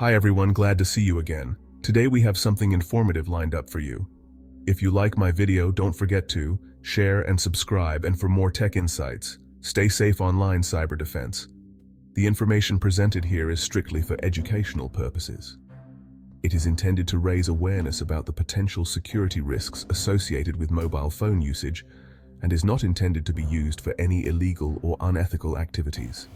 Hi everyone, glad to see you again. Today we have something informative lined up for you. If you like my video, don't forget to share and subscribe, and for more tech insights, stay safe online cyber defense. The information presented here is strictly for educational purposes. It is intended to raise awareness about the potential security risks associated with mobile phone usage and is not intended to be used for any illegal or unethical activities.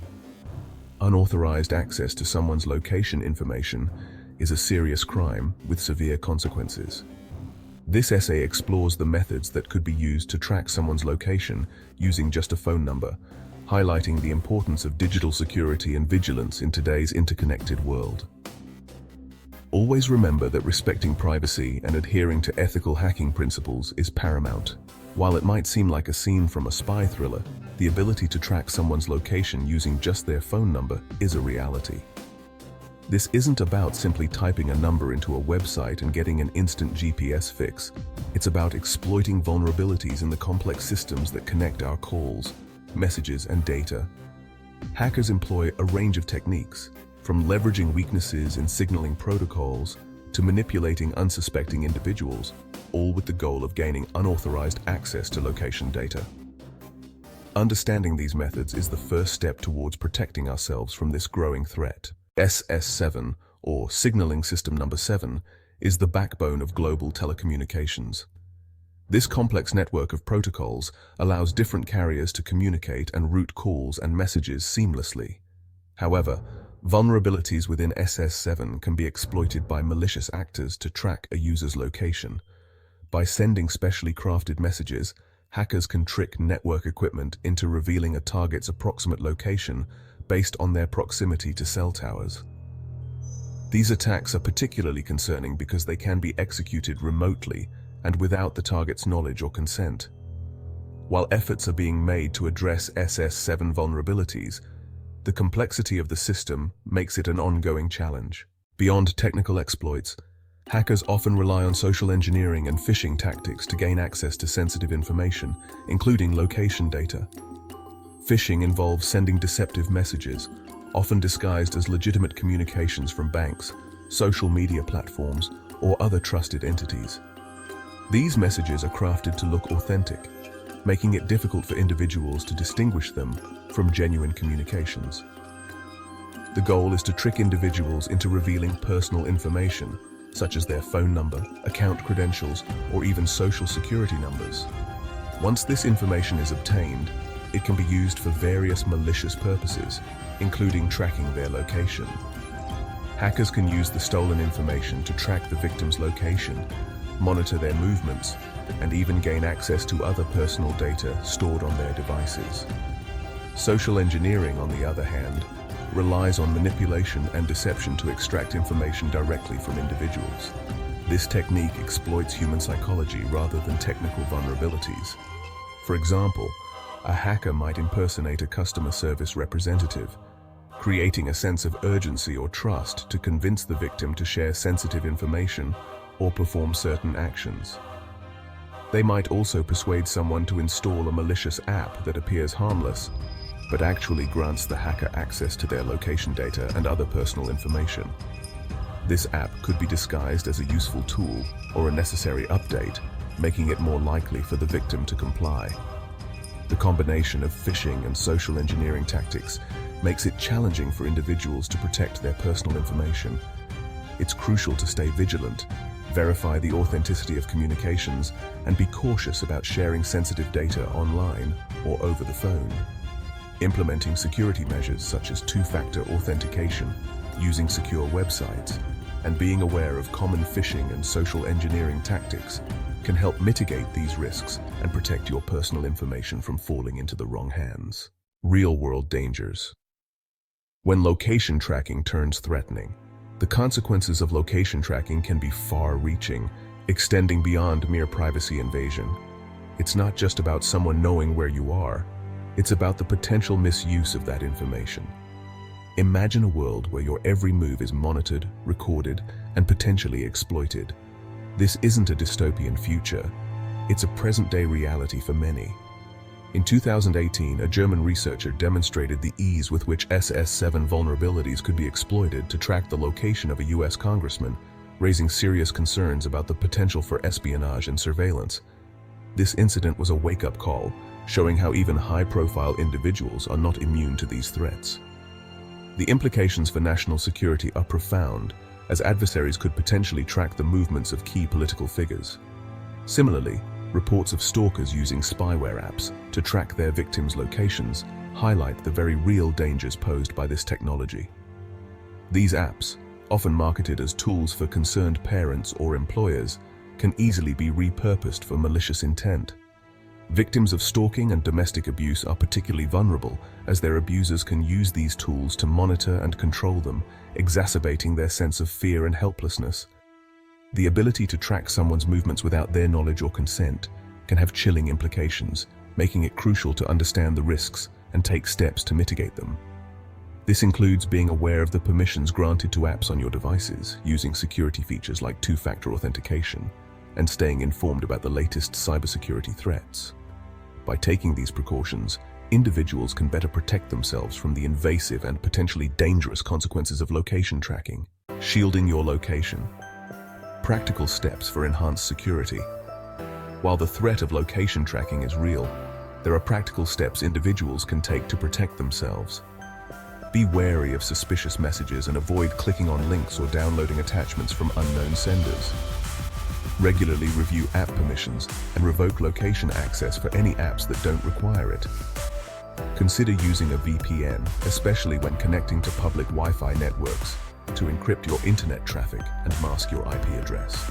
Unauthorized access to someone's location information is a serious crime with severe consequences. This essay explores the methods that could be used to track someone's location using just a phone number, highlighting the importance of digital security and vigilance in today's interconnected world. Always remember that respecting privacy and adhering to ethical hacking principles is paramount. While it might seem like a scene from a spy thriller, the ability to track someone's location using just their phone number is a reality. This isn't about simply typing a number into a website and getting an instant GPS fix. It's about exploiting vulnerabilities in the complex systems that connect our calls, messages, and data. Hackers employ a range of techniques, from leveraging weaknesses in signaling protocols to manipulating unsuspecting individuals, all with the goal of gaining unauthorized access to location data. Understanding these methods is the first step towards protecting ourselves from this growing threat. SS7, or Signaling System Number 7, is the backbone of global telecommunications. This complex network of protocols allows different carriers to communicate and route calls and messages seamlessly. However, vulnerabilities within SS7 can be exploited by malicious actors to track a user's location. By sending specially crafted messages, hackers can trick network equipment into revealing a target's approximate location based on their proximity to cell towers. These attacks are particularly concerning because they can be executed remotely and without the target's knowledge or consent. While efforts are being made to address SS7 vulnerabilities, the complexity of the system makes it an ongoing challenge. Beyond technical exploits, hackers often rely on social engineering and phishing tactics to gain access to sensitive information, including location data. Phishing involves sending deceptive messages, often disguised as legitimate communications from banks, social media platforms, or other trusted entities. These messages are crafted to look authentic, making it difficult for individuals to distinguish them from genuine communications. The goal is to trick individuals into revealing personal information, such as their phone number, account credentials, or even social security numbers. Once this information is obtained, it can be used for various malicious purposes, including tracking their location. Hackers can use the stolen information to track the victim's location, monitor their movements, and even gain access to other personal data stored on their devices. Social engineering, on the other hand, relies on manipulation and deception to extract information directly from individuals. This technique exploits human psychology rather than technical vulnerabilities. For example, a hacker might impersonate a customer service representative, creating a sense of urgency or trust to convince the victim to share sensitive information or perform certain actions. They might also persuade someone to install a malicious app that appears harmless, but actually grants the hacker access to their location data and other personal information. This app could be disguised as a useful tool or a necessary update, making it more likely for the victim to comply. The combination of phishing and social engineering tactics makes it challenging for individuals to protect their personal information. It's crucial to stay vigilant, verify the authenticity of communications, and be cautious about sharing sensitive data online or over the phone. Implementing security measures such as two-factor authentication, using secure websites, and being aware of common phishing and social engineering tactics can help mitigate these risks and protect your personal information from falling into the wrong hands. Real-world dangers. When location tracking turns threatening, the consequences of location tracking can be far-reaching, extending beyond mere privacy invasion. It's not just about someone knowing where you are. It's about the potential misuse of that information. Imagine a world where your every move is monitored, recorded, and potentially exploited. This isn't a dystopian future. It's a present-day reality for many. In 2018, a German researcher demonstrated the ease with which SS7 vulnerabilities could be exploited to track the location of a US congressman, raising serious concerns about the potential for espionage and surveillance. This incident was a wake-up call, showing how even high-profile individuals are not immune to these threats. The implications for national security are profound, as adversaries could potentially track the movements of key political figures. Similarly, reports of stalkers using spyware apps to track their victims' locations highlight the very real dangers posed by this technology. These apps, often marketed as tools for concerned parents or employers, can easily be repurposed for malicious intent. Victims of stalking and domestic abuse are particularly vulnerable, as their abusers can use these tools to monitor and control them, exacerbating their sense of fear and helplessness. The ability to track someone's movements without their knowledge or consent can have chilling implications, making it crucial to understand the risks and take steps to mitigate them. This includes being aware of the permissions granted to apps on your devices, using security features like two-factor authentication, and staying informed about the latest cybersecurity threats. By taking these precautions, individuals can better protect themselves from the invasive and potentially dangerous consequences of location tracking. Shielding your location. Practical steps for enhanced security. While the threat of location tracking is real, there are practical steps individuals can take to protect themselves. Be wary of suspicious messages and avoid clicking on links or downloading attachments from unknown senders. Regularly review app permissions and revoke location access for any apps that don't require it. Consider using a VPN, especially when connecting to public Wi-Fi networks, to encrypt your internet traffic and mask your IP address.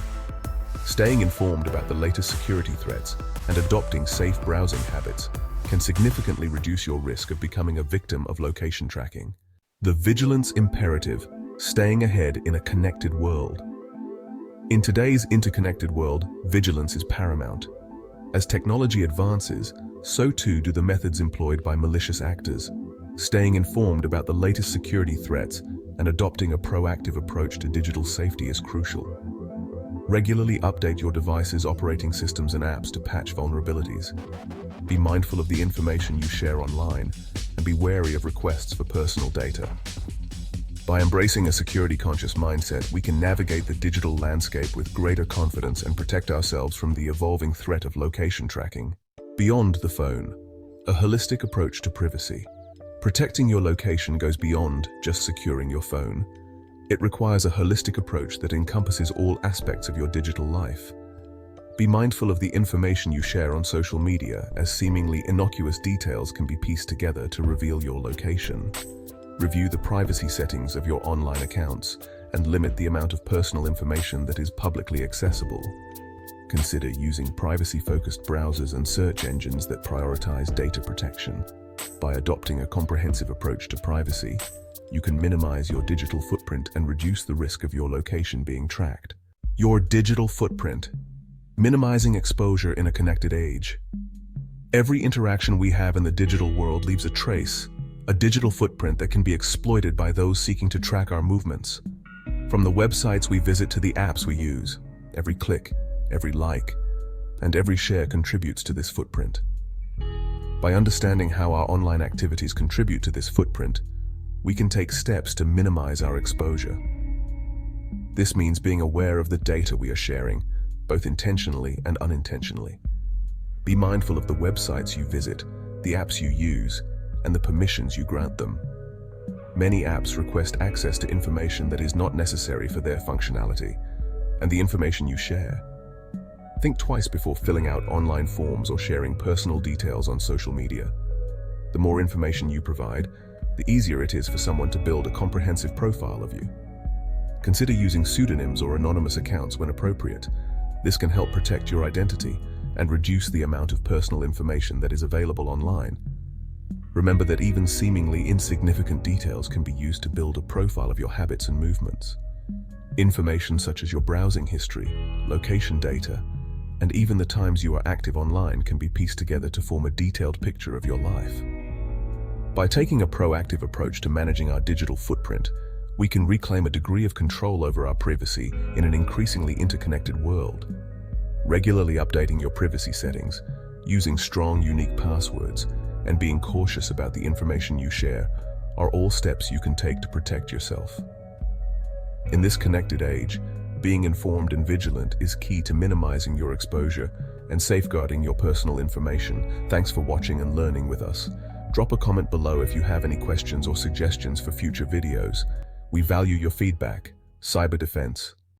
Staying informed about the latest security threats and adopting safe browsing habits can significantly reduce your risk of becoming a victim of location tracking. The vigilance imperative, staying ahead in a connected world. In today's interconnected world, vigilance is paramount. As technology advances, so too do the methods employed by malicious actors. Staying informed about the latest security threats and adopting a proactive approach to digital safety is crucial. Regularly update your device's operating systems and apps to patch vulnerabilities. Be mindful of the information you share online and be wary of requests for personal data. By embracing a security-conscious mindset, we can navigate the digital landscape with greater confidence and protect ourselves from the evolving threat of location tracking. Beyond the phone, a holistic approach to privacy. Protecting your location goes beyond just securing your phone. It requires a holistic approach that encompasses all aspects of your digital life. Be mindful of the information you share on social media, as seemingly innocuous details can be pieced together to reveal your location. Review the privacy settings of your online accounts and limit the amount of personal information that is publicly accessible. Consider using privacy-focused browsers and search engines that prioritize data protection. By adopting a comprehensive approach to privacy, you can minimize your digital footprint and reduce the risk of your location being tracked. Your digital footprint. Minimizing exposure in a connected age. Every interaction we have in the digital world leaves a trace, a digital footprint that can be exploited by those seeking to track our movements. From the websites we visit to the apps we use, every click, every like, and every share contributes to this footprint. By understanding how our online activities contribute to this footprint, we can take steps to minimize our exposure. This means being aware of the data we are sharing, both intentionally and unintentionally. Be mindful of the websites you visit, the apps you use, and the permissions you grant them. Many apps request access to information that is not necessary for their functionality, and the information you share. Think twice before filling out online forms or sharing personal details on social media. The more information you provide, the easier it is for someone to build a comprehensive profile of you. Consider using pseudonyms or anonymous accounts when appropriate. This can help protect your identity and reduce the amount of personal information that is available online. Remember that even seemingly insignificant details can be used to build a profile of your habits and movements. Information such as your browsing history, location data, and even the times you are active online can be pieced together to form a detailed picture of your life. By taking a proactive approach to managing our digital footprint, we can reclaim a degree of control over our privacy in an increasingly interconnected world. Regularly updating your privacy settings, using strong, unique passwords, and being cautious about the information you share are all steps you can take to protect yourself. In this connected age, being informed and vigilant is key to minimizing your exposure and safeguarding your personal information. Thanks for watching and learning with us. Drop a comment below if you have any questions or suggestions for future videos. We value your feedback. Cyber defense.